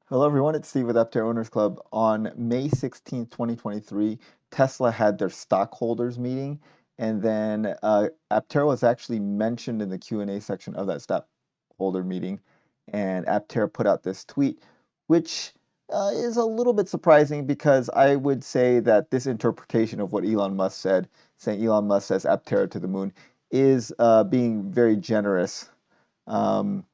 Hello, everyone. It's Steve with Aptera Owners Club. On May 16th, 2023, Tesla had their stockholders meeting, and then Aptera was actually mentioned in the Q&A section of that stockholder meeting. And Aptera put out this tweet, which is a little bit surprising because I would say that this interpretation of what Elon Musk said, saying Elon Musk says Aptera to the moon, is being very generous. Um,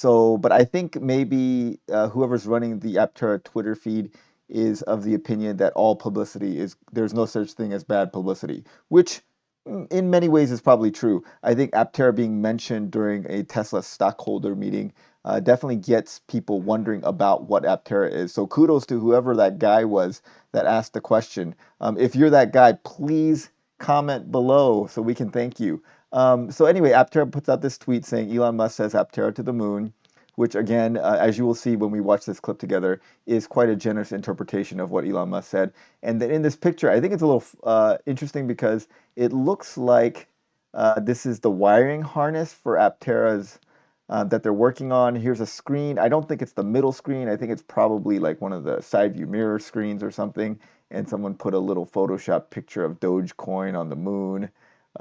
but I think maybe whoever's running the Aptera Twitter feed is of the opinion that all publicity is there's no such thing as bad publicity, which in many ways is probably true. I think Aptera being mentioned during a Tesla stockholder meeting definitely gets people wondering about what Aptera is. So kudos to whoever that guy was that asked the question. If you're that guy, please comment below so we can thank you. So anyway, Aptera puts out this tweet saying Elon Musk says Aptera to the moon, which again, as you will see when we watch this clip together, is quite a generous interpretation of what Elon Musk said. And then in this picture, I think it's a little interesting because it looks like this is the wiring harness for Aptera's that they're working on. Here's a screen. I don't think it's the middle screen. I think it's probably like one of the side view mirror screens or something. And someone put a little Photoshop picture of Dogecoin on the moon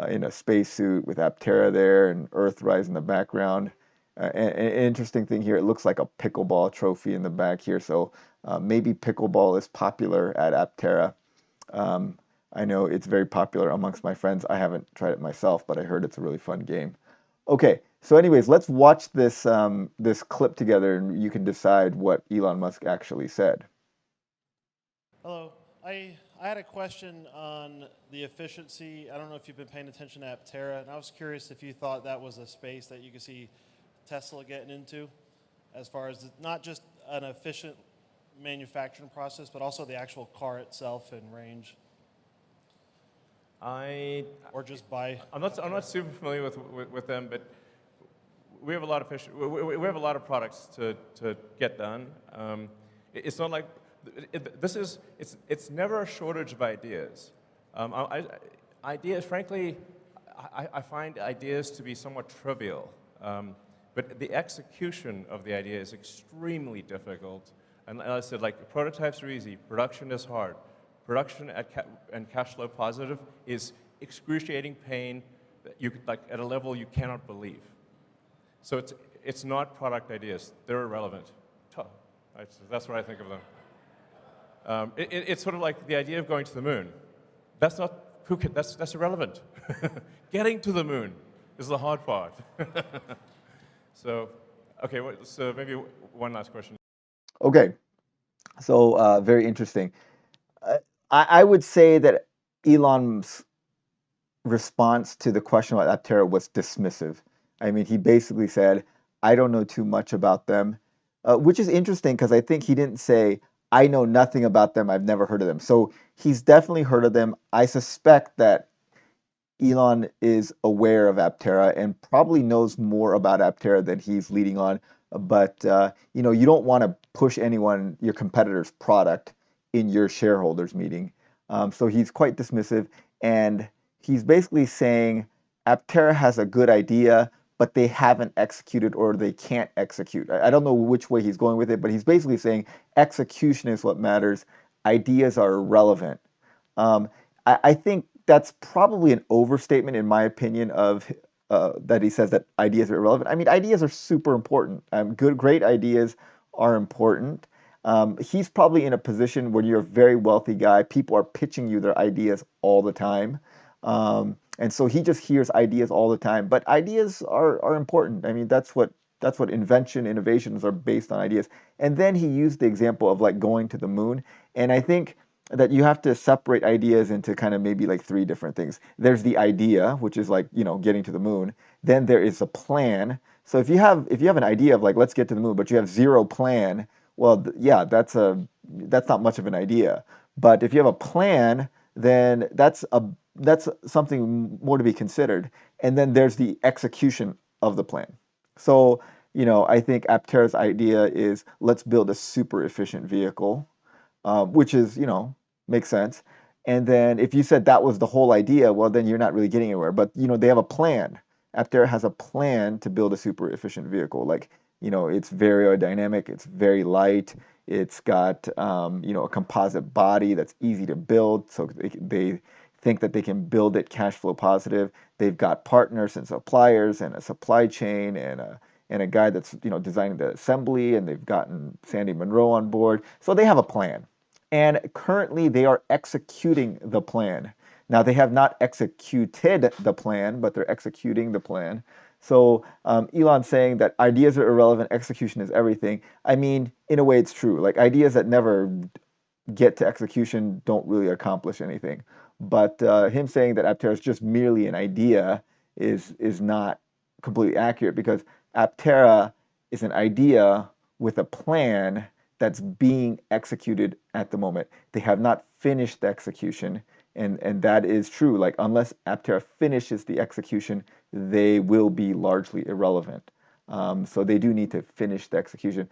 in a spacesuit with Aptera there and Earthrise in the background. An interesting thing here, it looks like a pickleball trophy in the back here. So maybe pickleball is popular at Aptera. Um, I know it's very popular amongst my friends. I haven't tried it myself, but I heard it's a really fun game. Okay, so anyways, let's watch this clip together, and you can decide what Elon Musk actually said. Hello. I had a question on the efficiency. I don't know if you've been paying attention to Aptera, and I was curious if you thought that was a space that you could see Tesla getting into as far as not just an efficient manufacturing process, but also the actual car itself and range, I, or just buy. I'm not super familiar with them, but we have a lot of we have a lot of products to get done. It's not like it's never a shortage of ideas. Ideas, frankly, I find ideas to be somewhat trivial, but the execution of the idea is extremely difficult. And as I said, like prototypes are easy, production is hard. Production and cash flow positive is excruciating pain that like at a level you cannot believe. So it's not product ideas; they're irrelevant. That's what I think of them. It's sort of like the idea of going to the moon. That's not that's irrelevant. Getting to the moon is the hard part. So, okay. So maybe one last question. Okay, so very interesting. Uh, I would say that Elon's response to the question about Aptera was dismissive. I mean, he basically said, I don't know too much about them, which is interesting because I think he didn't say, I know nothing about them, I've never heard of them. So he's definitely heard of them. I suspect that Elon is aware of Aptera and probably knows more about Aptera than he's leading on. But you don't want to push anyone, your competitor's product, in your shareholders meeting. So he's quite dismissive, and he's basically saying Aptera has a good idea, but they haven't executed or they can't execute. I don't know which way he's going with it, but he's basically saying execution is what matters. Ideas are irrelevant. Um, I think that's probably an overstatement, in my opinion, of that he says that ideas are irrelevant. I mean, ideas are super important. Great ideas are important. He's probably in a position where you're a very wealthy guy. People are pitching you their ideas all the time. And so he just hears ideas all the time. But ideas are important. I mean, that's what invention, innovations are based on ideas. And then he used the example of like going to the moon. And I think that you have to separate ideas into kind of maybe like three different things. There's the idea, which is like, getting to the moon. Then there is a plan. So if you have an idea of like let's get to the moon, but you have zero plan, well, yeah, that's not much of an idea. But if you have a plan, then that's something more to be considered. And then there's the execution of the plan. So, I think Aptera's idea is let's build a super efficient vehicle, which is, makes sense. And then if you said that was the whole idea, well, then you're not really getting anywhere. But, they have a plan. Aptera has a plan to build a super efficient vehicle. Like It's very aerodynamic, it's very light, it's got a composite body that's easy to build, so they think that they can build it cash flow positive. They've got partners and suppliers and a supply chain and a guy that's designing the assembly, and they've gotten Sandy Monroe on board. So they have a plan. And currently they are executing the plan. Now they have not executed the plan, but they're executing the plan. So Elon saying that ideas are irrelevant, execution is everything. I mean, in a way, it's true. Like ideas that never get to execution don't really accomplish anything. But him saying that Aptera is just merely an idea is not completely accurate, because Aptera is an idea with a plan that's being executed at the moment. They have not finished the execution, and that is true. Like unless Aptera finishes the execution, they will be largely irrelevant. So they do need to finish the execution.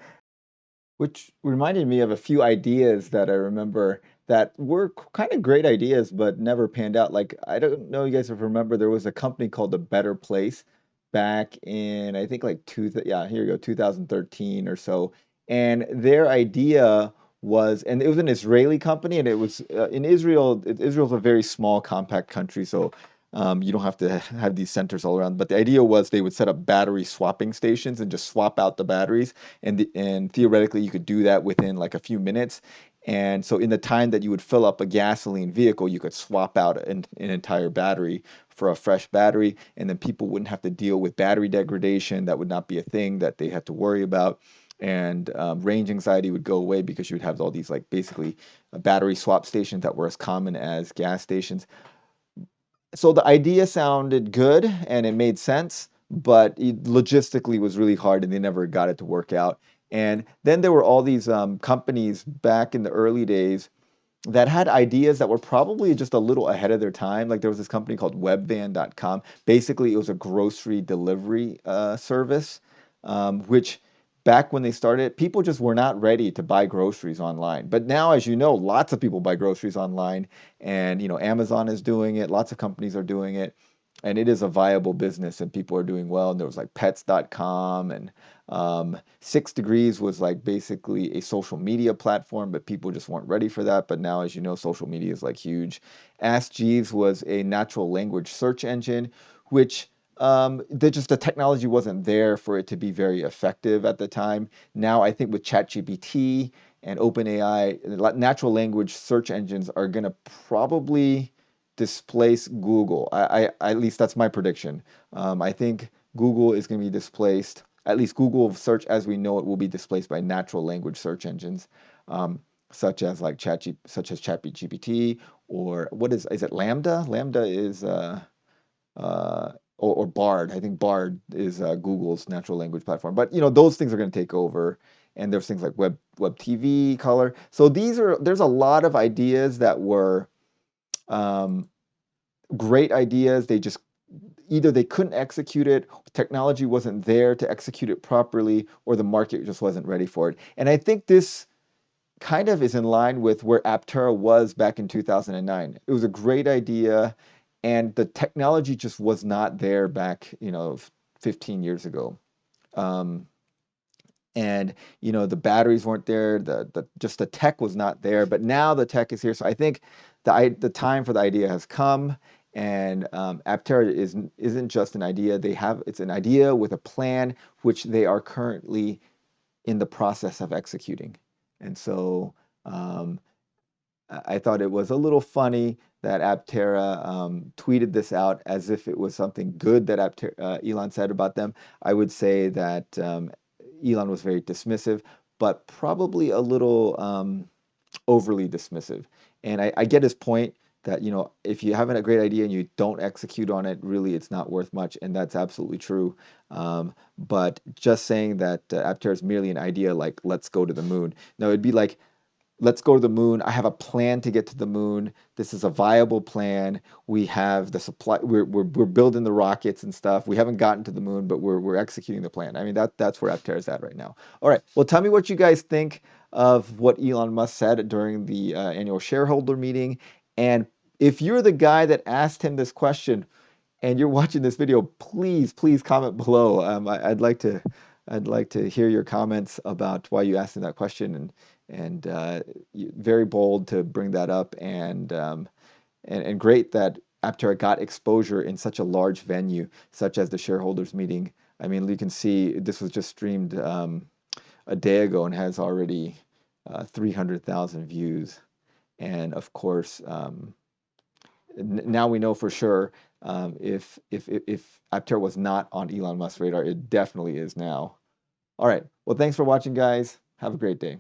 Which reminded me of a few ideas that I remember that were kind of great ideas, but never panned out. Like, I don't know you guys if remember, there was a company called The Better Place back in, I think like yeah, here you go, 2013 or so. And their idea was, and it was an Israeli company, and it was in Israel. Israel's a very small, compact country, so you don't have to have these centers all around. But the idea was they would set up battery swapping stations and just swap out the batteries, and theoretically you could do that within like a few minutes. And so in the time that you would fill up a gasoline vehicle, you could swap out an entire battery for a fresh battery, and then people wouldn't have to deal with battery degradation. That would not be a thing that they had to worry about. And range anxiety would go away, because you would have all these like basically battery swap stations that were as common as gas stations. So the idea sounded good and it made sense, but it logistically was really hard, and they never got it to work out. And then there were all these companies back in the early days that had ideas that were probably just a little ahead of their time. Like there was this company called webvan.com. Basically, it was a grocery delivery service, which back when they started, people just were not ready to buy groceries online. But now, as you know, lots of people buy groceries online, and Amazon is doing it. Lots of companies are doing it, and it is a viable business, and people are doing well. And there was like pets.com, and 6 Degrees was like basically a social media platform, but people just weren't ready for that. But now, as you know, social media is like huge. Ask Jeeves was a natural language search engine, which the technology wasn't there for it to be very effective at the time. Now, I think with ChatGPT and OpenAI, natural language search engines are going to probably displace Google. At least that's my prediction. I think Google is going to be displaced. At least Google search as we know it will be displaced by natural language search engines, such as ChatGPT, or what is it, Lambda? Lambda is or Bard. I think Bard is Google's natural language platform. But those things are going to take over, and there's things like web TV, color. So there's a lot of ideas that were um, great ideas. They just either they couldn't execute it, technology wasn't there to execute it properly, or the market just wasn't ready for it. And I think this kind of is in line with where Aptera was back in 2009. It was a great idea, and the technology just was not there back, 15 years ago. Um, and the batteries weren't there, just the tech was not there, but now the tech is here. So I think the time for the idea has come, and Aptera isn't just an idea. It's an idea with a plan, which they are currently in the process of executing. And so um, I thought it was a little funny that Aptera tweeted this out as if it was something good that Elon said about them. I would say that Elon was very dismissive, but probably a little overly dismissive. And I get his point that if you have a great idea and you don't execute on it, really it's not worth much, and that's absolutely true. But just saying that Aptera is merely an idea, like let's go to the moon. No, it'd be like, let's go to the moon. I have a plan to get to the moon. This is a viable plan. We have the supply. We're building the rockets and stuff. We haven't gotten to the moon, but we're executing the plan. I mean, that's where Aptera is at right now. All right. Well, tell me what you guys think of what Elon Musk said during the annual shareholder meeting. And if you're the guy that asked him this question and you're watching this video, please comment below. I'd like to I'd like to hear your comments about why you asked him that question, and very bold to bring that up, and great that Aptera got exposure in such a large venue, such as the shareholders meeting. I mean, you can see this was just streamed a day ago and has already 300,000 views. And of course, now we know for sure if Aptera was not on Elon Musk's radar, it definitely is now. All right. Well, thanks for watching, guys. Have a great day.